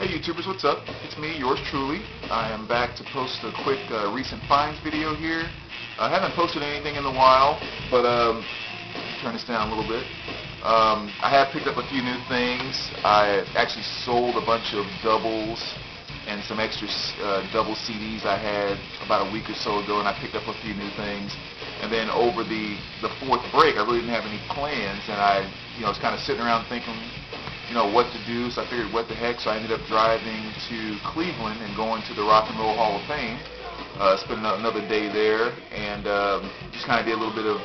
Hey YouTubers, what's up? It's me, yours truly. I am back to post a quick recent finds video here. I haven't posted anything in a while, but turn this down a little bit. I have picked up a few new things. I actually sold a bunch of doubles and some extra double CDs I had about a week or so ago, and I picked up a few new things. And then over the fourth break, I really didn't have any plans, and I was kind of sitting around thinking, what to do. So I figured, what the heck? So I ended up driving to Cleveland and going to the Rock and Roll Hall of Fame. Spent another day there, and just kind of did a little bit of,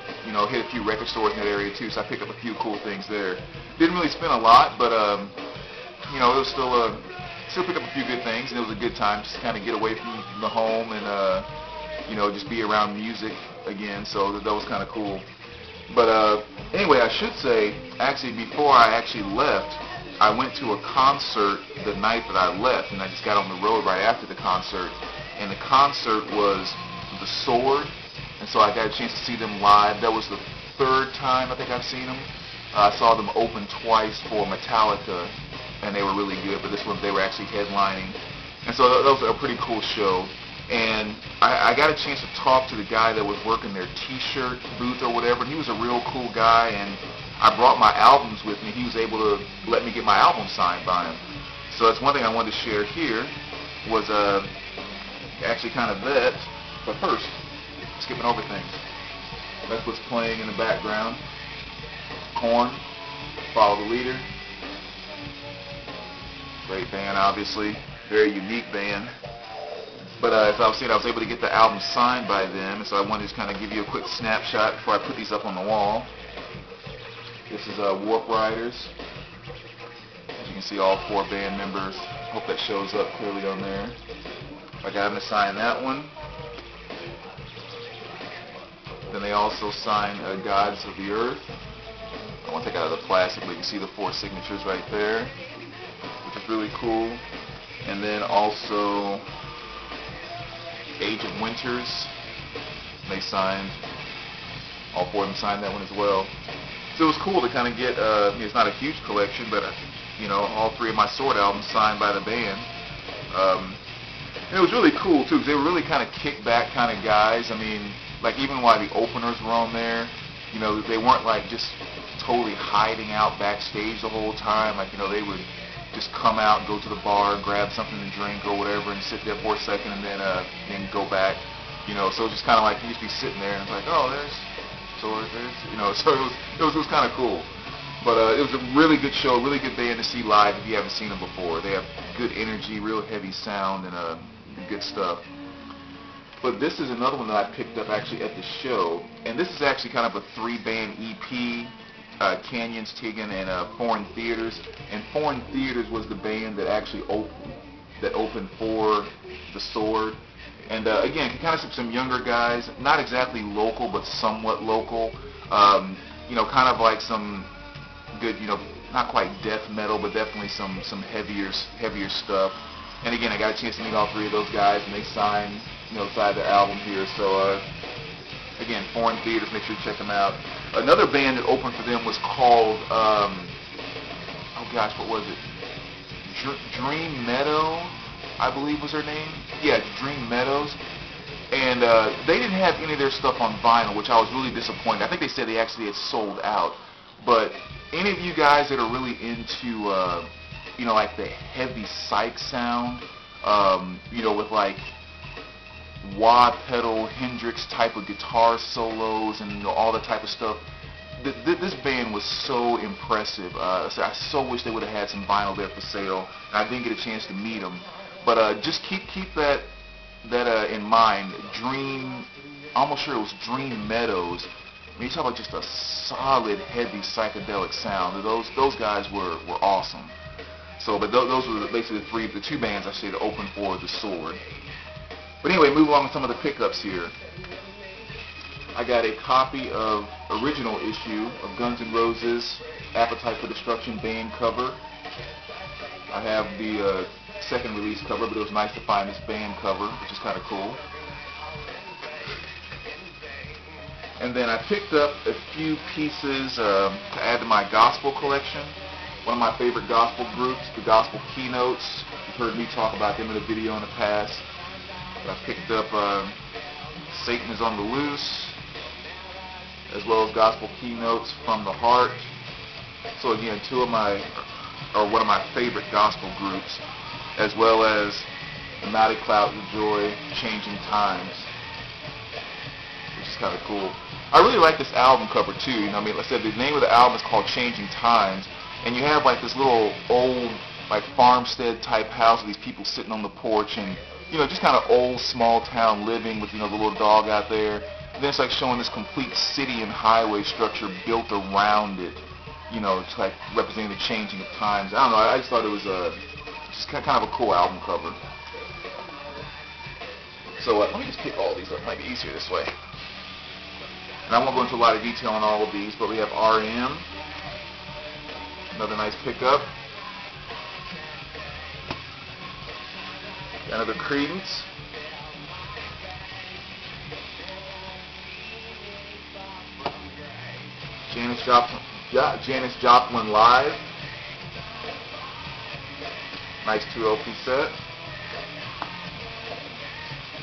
hit a few record stores in that area too. So I picked up a few cool things there. Didn't really spend a lot, but it was still picked up a few good things, and it was a good time just to kind of get away from the home and just be around music again. So that was kind of cool. But anyway, I should say, actually, before I actually left, I went to a concert the night that I left, and I just got on the road right after the concert. And the concert was The Sword, and so I got a chance to see them live. That was the third time I think I've seen them. I saw them open twice for Metallica, and they were really good, but this one they were actually headlining. And so that was a pretty cool show. And I got a chance to talk to the guy that was working their t-shirt booth or whatever, and he was a real cool guy, and I brought my albums with me. He was able to let me get my album signed by him. So that's one thing I wanted to share here, was actually kind of that. But first, skipping over things. That's what's playing in the background. Korn, Follow the Leader. Great band, obviously. Very unique band. But as I was saying, I was able to get the album signed by them, and so I wanted to just kind of give you a quick snapshot before I put these up on the wall. This is Warp Riders. As you can see, all four band members. Hope that shows up clearly on there. I got them to sign that one. Then they also signed Gods of the Earth. I won't take it out of the plastic, but you can see the four signatures right there, which is really cool. And then also Age of Winters. They signed, all four of them signed that one as well. So it was cool to kind of get, it's not a huge collection, but all three of my Sword albums signed by the band. And it was really cool too, because they were really kind of kick-back kind of guys. I mean, like even while the openers were on there, they weren't like just totally hiding out backstage the whole time. Like, they would just come out and go to the bar and grab something to drink or whatever and sit there for a second and then go back. So it was just kind of like you just be sitting there and it's like, oh, there's Sword, so it was kind of cool. But it was a really good show, really good band to see live if you haven't seen them before. They have good energy, real heavy sound, and good stuff. But this is another one that I picked up actually at the show, and this is actually kind of a 3-band EP. Canyons, Tegan, and Foreign Theaters. And Foreign Theaters was the band that actually opened for The Sword. And again, kind of some younger guys, not exactly local, but somewhat local. Kind of like some good, not quite death metal, but definitely some heavier stuff. And again, I got a chance to meet all three of those guys, and they signed, side their album here. So again, Foreign Theaters, make sure you check them out. Another band that opened for them was called, oh gosh, what was it? Dream Meadow, I believe was her name. Yeah, Dream Meadows. And they didn't have any of their stuff on vinyl, which I was really disappointed. I think they said they actually had sold out. But any of you guys that are really into, like the heavy psych sound, with like wah pedal, Hendrix type of guitar solos and all that type of stuff. This band was so impressive. So I so wish they would have had some vinyl there for sale. I didn't get a chance to meet them, but just keep that in mind. I'm almost sure it was Dream Meadows. I mean, you talk about just a solid, heavy psychedelic sound. Those guys were awesome. So, but those were basically the two bands I say to open for The Sword. But anyway, move along with some of the pickups here. I got a copy of original issue of Guns N' Roses' Appetite for Destruction band cover. I have the second release cover, but it was nice to find this band cover, which is kind of cool. And then I picked up a few pieces to add to my gospel collection. One of my favorite gospel groups, the Gospel Keynotes. heard me talk about them in a video in the past. I picked up Satan is on the Loose, as well as Gospel Keynotes from the Heart. So again, one of my favorite gospel groups, as well as the Mighty Clouds of Joy, Changing Times, which is kind of cool. I really like this album cover too. You know, I mean, like I said, the name of the album is called Changing Times, and you have like this little old, like farmstead type house with these people sitting on the porch, and you know, just kind of old small town living with, you know, the little dog out there. And then it's like showing this complete city and highway structure built around it. You know, it's like representing the changing of times. I don't know. I just thought it was just kind of a cool album cover. So let me just pick all these up. It might be easier this way. And I won't go into a lot of detail on all of these, but we have R.E.M. Another nice pickup. Another Creedence. Janis Joplin Live. Nice 2 LP set.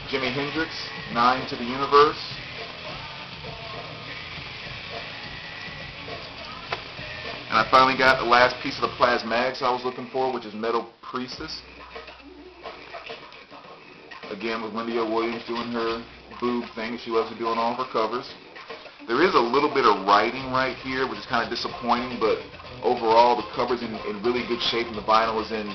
Jimi Hendrix, 9 to the Universe. And I finally got the last piece of the Plasmatics I was looking for, which is Metal Priestess. Again, with Wendy O. Williams doing her boob thing she loves to do on all of her covers. There is a little bit of writing right here, which is kind of disappointing, but overall the cover's in really good shape, and the vinyl is in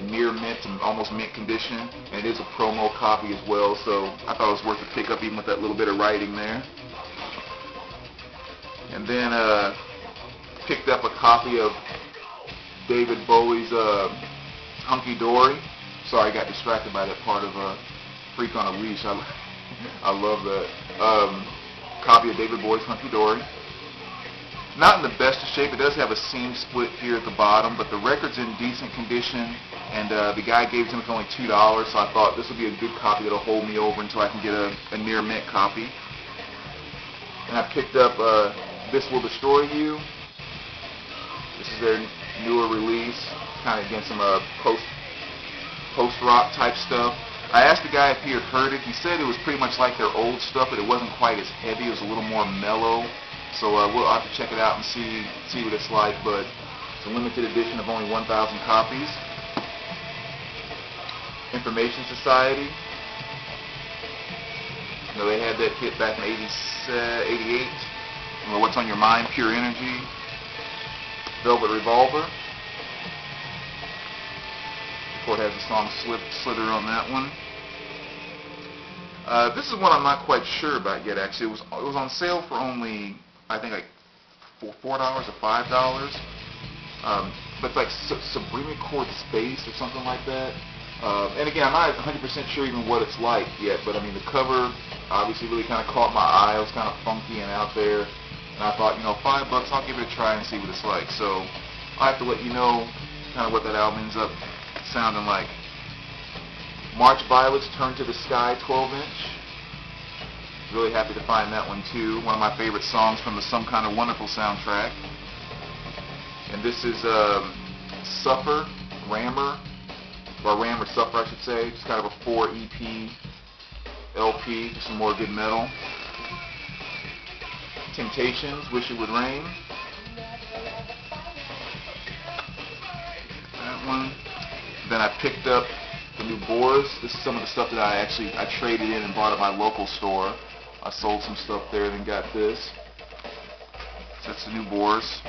near mint and almost mint condition, and it is a promo copy as well, so I thought it was worth a pick up even with that little bit of writing there. And then picked up a copy of David Bowie's Hunky Dory. Sorry, I got distracted by that part of Freak on a Leash. I love that. Copy of David Bowie's Hunky Dory. Not in the best of shape. It does have a seam split here at the bottom, but the record's in decent condition, and the guy gave it to me for only $2, so I thought this would be a good copy that'll hold me over until I can get a near mint copy. And I picked up This Will Destroy You. This is their newer release, kind of against some post-rock type stuff. I asked the guy if he had heard it. He said it was pretty much like their old stuff, but it wasn't quite as heavy. It was a little more mellow. So we'll have to check it out and see what it's like. But it's a limited edition of only 1,000 copies. Information Society. You know, they had that hit back in 88. You know, What's on Your Mind? Pure Energy. Velvet Revolver. It has the song Slither on that one. This is one I'm not quite sure about yet, actually. It was on sale for only, I think, like $4 or $5. But it's like Supreme Court Space or something like that. And again, I'm not 100% sure even what it's like yet, but I mean, the cover obviously really kind of caught my eye. It was kind of funky and out there. And I thought, you know, $5, I'll give it a try and see what it's like. So I'll have to let you know kind of what that album ends up sounding like. March Violets, Turn to the Sky, 12-inch. Really happy to find that one too. One of my favorite songs from the Some Kind of Wonderful soundtrack. And this is Suffer, Rammer, or Ram or Suffer I should say. Just kind of a 4 EP LP, just some more good metal. Temptations, Wish It Would Rain. That one. Then I picked up the new Boars. This is some of the stuff that I traded in and bought at my local store. I sold some stuff there, then got this. So that's the new Boars.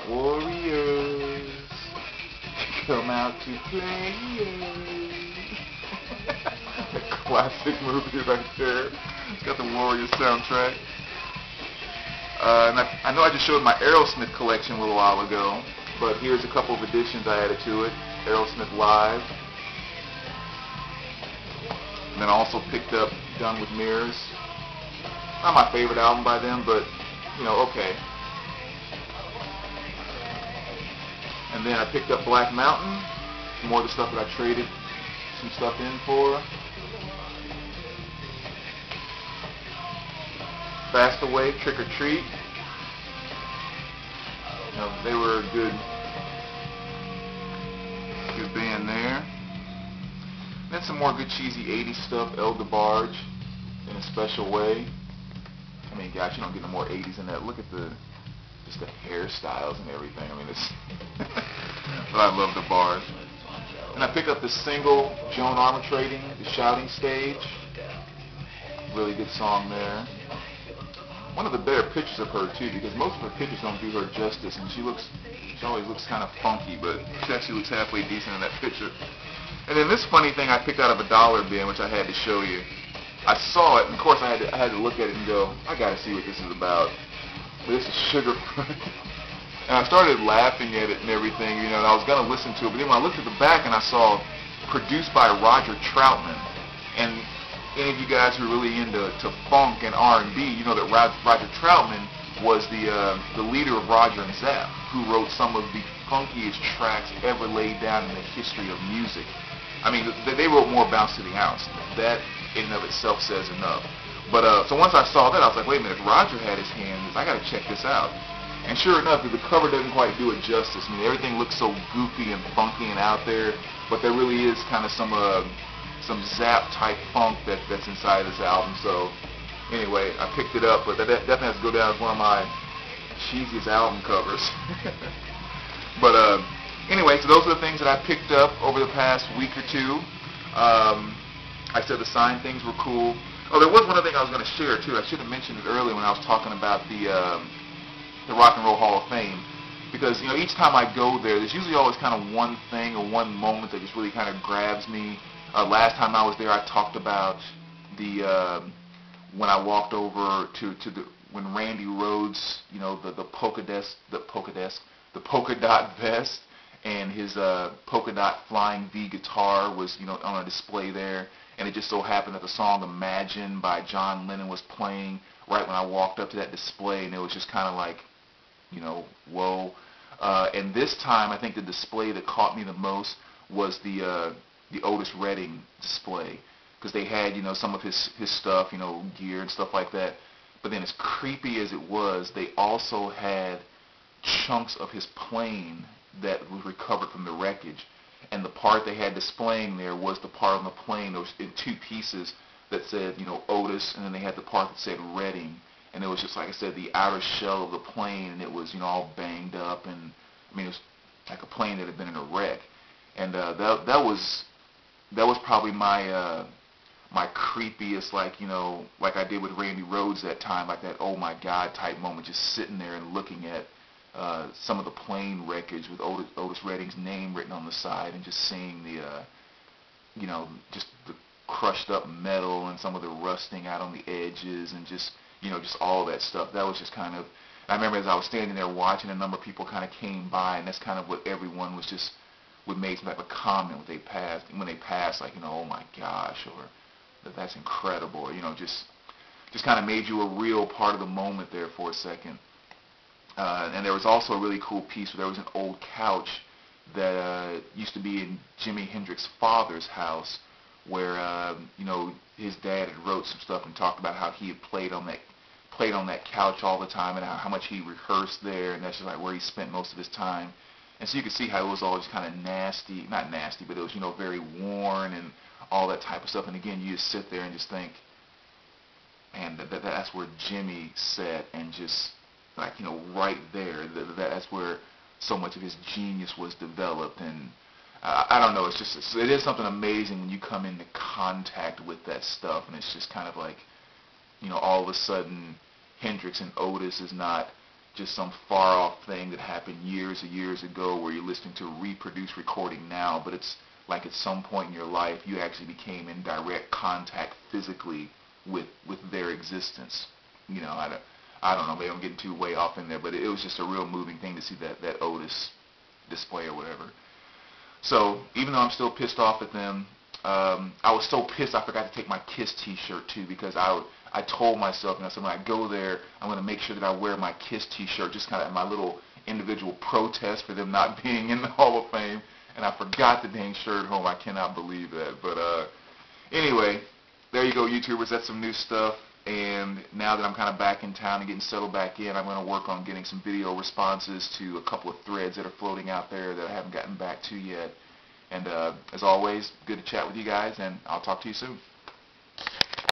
Warriors, come out to play. A classic movie right there. It's got the Warriors soundtrack. And I know I just showed my Aerosmith collection a little while ago, but here's a couple of additions I added to it. Aerosmith Live. And then I also picked up Done with Mirrors. Not my favorite album by them, but, you know, okay. And then I picked up Black Mountain. Some more of the stuff that I traded some stuff in for. Fast Away, Trick or Treat. You know, they were a good band there. Then some more good cheesy 80s stuff, El DeBarge in a special way. I mean, gosh, you don't get no more 80s than that. Look at just the hairstyles and everything. I mean, it's but I love DeBarge. And I picked up the single, Joan Armatrading, The Shouting Stage. Really good song there. One of the better pictures of her too, because most of her pictures don't do her justice, and she always looks kind of funky, but she actually looks halfway decent in that picture. And then this funny thing I picked out of a dollar bin, which I had to show you. I saw it, and of course I had to look at it and go, I gotta see what this is about. This is Sugar Front. And I started laughing at it and everything, and I was gonna listen to it, but then when I looked at the back and I saw produced by Roger Troutman, and any of you guys who are really into funk and R&B, you know that Roger Troutman was the leader of Roger and Zapp, who wrote some of the funkiest tracks ever laid down in the history of music. I mean, they wrote more Bounce to the Ounce. That in and of itself says enough. But so once I saw that, I was like, wait a minute, if Roger had his hands, I got to check this out. And sure enough, the cover doesn't quite do it justice. I mean, everything looks so goofy and funky and out there, but there really is kind of some Zapp type funk that's inside this album. So anyway, I picked it up, but that definitely has to go down as one of my cheesiest album covers. But anyway, so those are the things that I picked up over the past week or two. I said the signed things were cool. Oh, there was one other thing I was going to share too. I should have mentioned it earlier when I was talking about the Rock and Roll Hall of Fame, because each time I go there, there's usually always kind of one thing or one moment that just really kind of grabs me. Last time I was there, I talked about when I walked over when Randy Rhoads, the polka dot vest and his polka dot flying V guitar was on a display there, and it just so happened that the song Imagine by John Lennon was playing right when I walked up to that display, and it was just kind of like, whoa. And this time, I think the display that caught me the most was the Otis Redding display, because they had some of his stuff, gear and stuff like that. But then, as creepy as it was, they also had chunks of his plane that was recovered from the wreckage, and the part they had displaying there was the part on the plane that was in two pieces that said Otis, and then they had the part that said Redding, and it was just, like I said, the outer shell of the plane, and it was all banged up, and I mean, it was like a plane that had been in a wreck. And that was probably my my creepiest, like I did with Randy Rhoads that time, like that oh my God type moment, just sitting there and looking at some of the plane wreckage with Otis Redding's name written on the side, and just seeing the just the crushed up metal and some of the rusting out on the edges, and just just all that stuff. That was just kind of, I remember as I was standing there watching, a number of people kind of came by, and that's kind of what everyone was just would make some type of comment when they passed, like oh my gosh, or that's incredible, or just kind of made you a real part of the moment there for a second. And there was also a really cool piece where there was an old couch that used to be in Jimi Hendrix's father's house, where his dad had wrote some stuff and talked about how he had played on that couch all the time, and how much he rehearsed there, and that's just like where he spent most of his time. And so you could see how it was always kind of nasty, not nasty, but it was very worn and all that type of stuff. And again, you just sit there and just think, man, that's where Jimmy sat, and just like right there, that's where so much of his genius was developed. And I don't know, it is something amazing when you come into contact with that stuff, and it's just kind of like all of a sudden Hendrix and Otis is not just some far off thing that happened years and years ago where you're listening to a reproduced recording now, but it's like at some point in your life you actually became in direct contact physically with their existence. I don't know, maybe I'm getting too way off in there, but it was just a real moving thing to see that Otis display or whatever. So even though I'm still pissed off at them, I was so pissed I forgot to take my Kiss t-shirt too, because I told myself, so when I go there, I'm going to make sure that I wear my Kiss t-shirt, just kind of my little individual protest for them not being in the Hall of Fame, and I forgot the dang shirt at home. I cannot believe that. But anyway, there you go, YouTubers. That's some new stuff. And now that I'm kind of back in town and getting settled back in, I'm going to work on getting some video responses to a couple of threads that are floating out there that I haven't gotten back to yet. And as always, good to chat with you guys, and I'll talk to you soon.